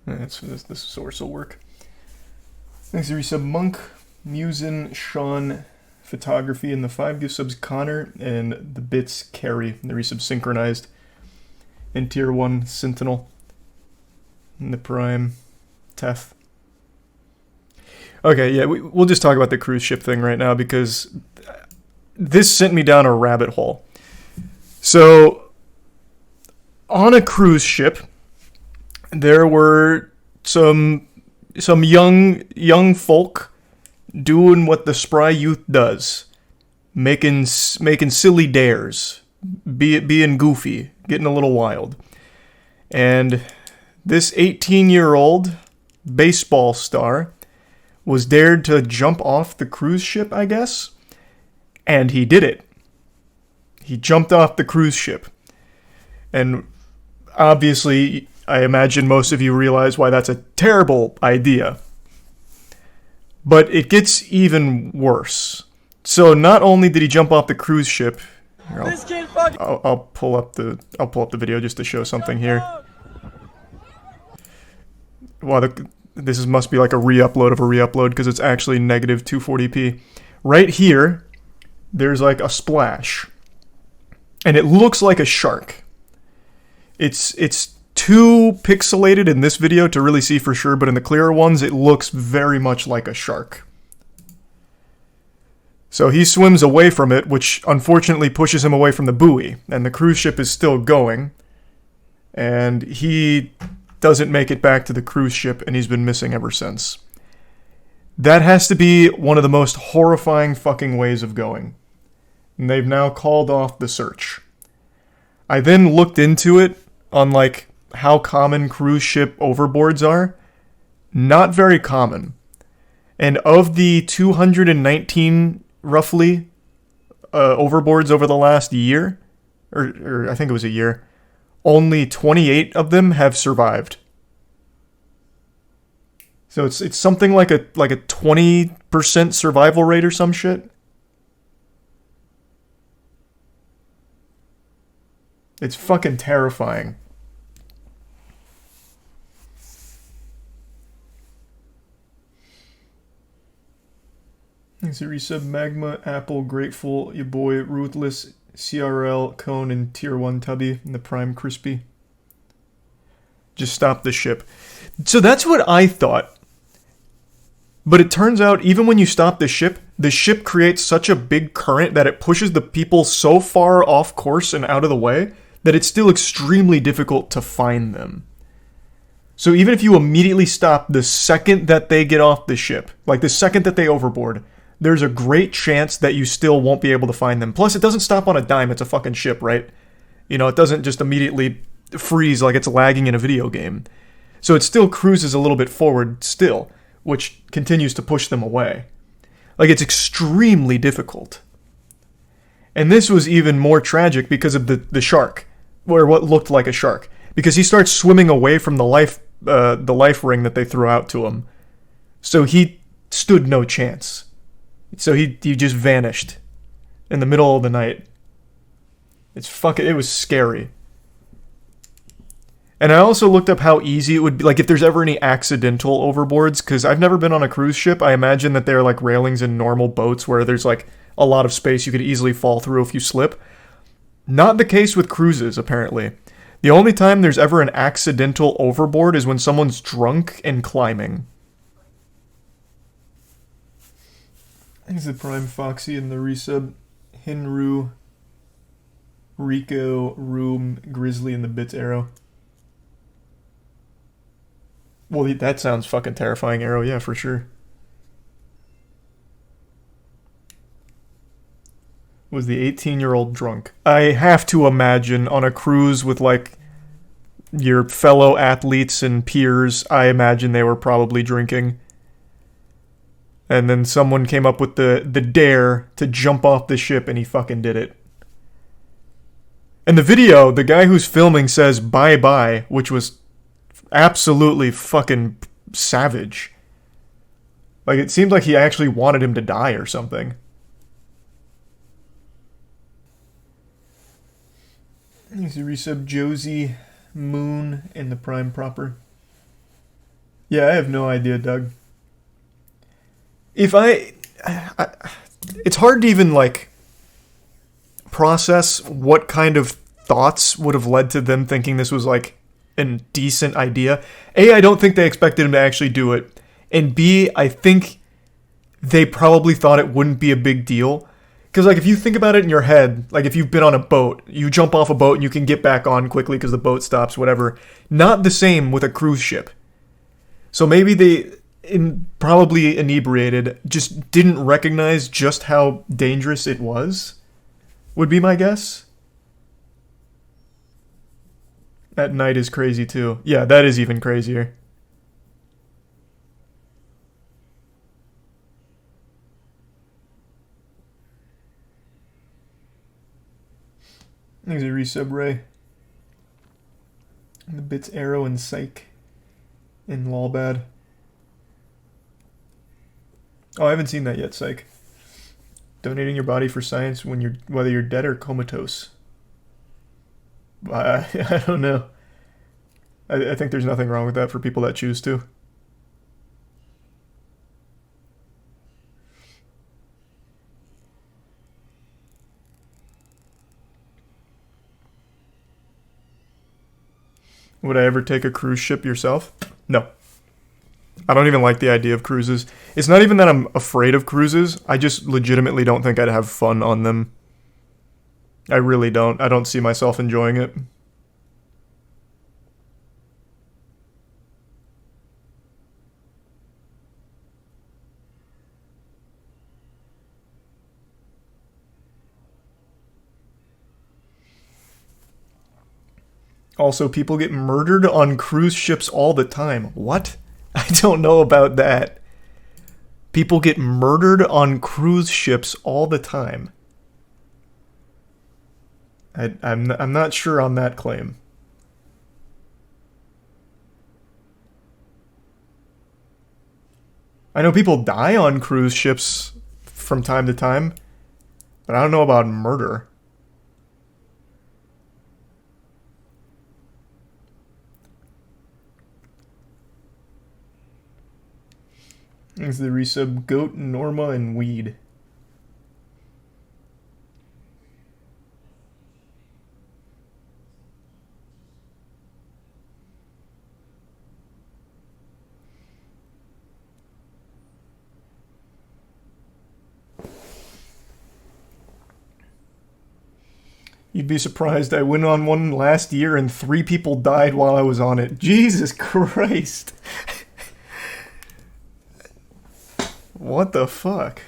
The source will work. Thanks, resub Monk, Musin, Sean, Photography, and the 5 gift subs Connor, and the bits Carry, the resub Synchronized, and Tier 1 Sentinel, and the Prime Teth. Okay, yeah, we'll just talk about the cruise ship thing right now because this sent me down a rabbit hole. So, on a cruise ship, there were some young folk doing what the spry youth does, making silly dares, being goofy, getting a little wild. And this 18-year-old baseball star was dared to jump off the cruise ship, I guess, and he did it. He jumped off the cruise ship. And obviously, I imagine most of you realize why that's a terrible idea. But it gets even worse. So not only did he jump off the cruise ship, here, I'll pull up the video just to show something here. Wow, this must be like a re-upload of a re-upload because it's actually negative 240p. Right here, there's like a splash, and it looks like a shark. It's too pixelated in this video to really see for sure, but in the clearer ones, it looks very much like a shark. So he swims away from it, which unfortunately pushes him away from the buoy, and the cruise ship is still going, and he doesn't make it back to the cruise ship, and he's been missing ever since. That has to be one of the most horrifying fucking ways of going. And they've now called off the search. I then looked into it on, like, how common cruise ship overboards are. Not very common. And of the 219, roughly, overboards over the last year, or I think it was a year, only 28 of them have survived. So it's something like a 20% survival rate or some shit. It's fucking terrifying. Thanks to resub Magma, Apple, Grateful, your boy, Ruthless, CRL, Cone, and Tier 1 Tubby, and the Prime Crispy. Just stop the ship. So that's what I thought. But it turns out, even when you stop the ship creates such a big current that it pushes the people so far off course and out of the way that it's still extremely difficult to find them. So even if you immediately stop the second that they get off the ship, like the second that they overboard, there's a great chance that you still won't be able to find them. Plus, it doesn't stop on a dime. It's a fucking ship, right? You know, it doesn't just immediately freeze like it's lagging in a video game. So it still cruises a little bit forward still, which continues to push them away. Like, it's extremely difficult. And this was even more tragic because of the shark, or what looked like a shark. Because he starts swimming away from the life ring that they threw out to him. So he stood no chance. So he just vanished in the middle of the night. It was scary. And I also looked up how easy it would be, like if there's ever any accidental overboards, because I've never been on a cruise ship. I imagine that there are like railings in normal boats where there's like a lot of space you could easily fall through if you slip. Not the case with cruises, apparently. The only time there's ever an accidental overboard is when someone's drunk and climbing. Thanks to Prime Foxy and the resub. Hinru, Rico, Room, Grizzly, and the Bits Arrow. Well, that sounds fucking terrifying, Arrow. Yeah, for sure. Was the 18-year-old drunk? I have to imagine on a cruise with, like, your fellow athletes and peers, I imagine they were probably drinking. And then someone came up with the dare to jump off the ship, and he fucking did it. And the video, the guy who's filming says bye-bye, which was absolutely fucking savage. Like, it seemed like he actually wanted him to die or something. He's a resub Josie, Moon, and the Prime Proper. Yeah, I have no idea, Doug. If I it's hard to even like process what kind of thoughts would have led to them thinking this was like a decent idea. A, I don't think they expected him to actually do it. And B, I think they probably thought it wouldn't be a big deal. Because, like, if you think about it in your head, like, if you've been on a boat, you jump off a boat and you can get back on quickly because the boat stops, whatever. Not the same with a cruise ship. So maybe they, probably inebriated, just didn't recognize just how dangerous it was, would be my guess. At night is crazy, too. Yeah, that is even crazier. There's a resub Ray. The bits Arrow and Psych. And Lolbad. Oh, I haven't seen that yet, Psych. Donating your body for science when whether you're dead or comatose. I don't know. I think there's nothing wrong with that for people that choose to. Would I ever take a cruise ship yourself? No. I don't even like the idea of cruises. It's not even that I'm afraid of cruises. I just legitimately don't think I'd have fun on them. I really don't. I don't see myself enjoying it. Also, people get murdered on cruise ships all the time. What? I don't know about that. People get murdered on cruise ships all the time. I'm not sure on that claim. I know people die on cruise ships from time to time, but I don't know about murder. There's the resub Goat, Norma, and Weed. You'd be surprised. I went on one last year and 3 people died while I was on it. Jesus Christ. What the fuck?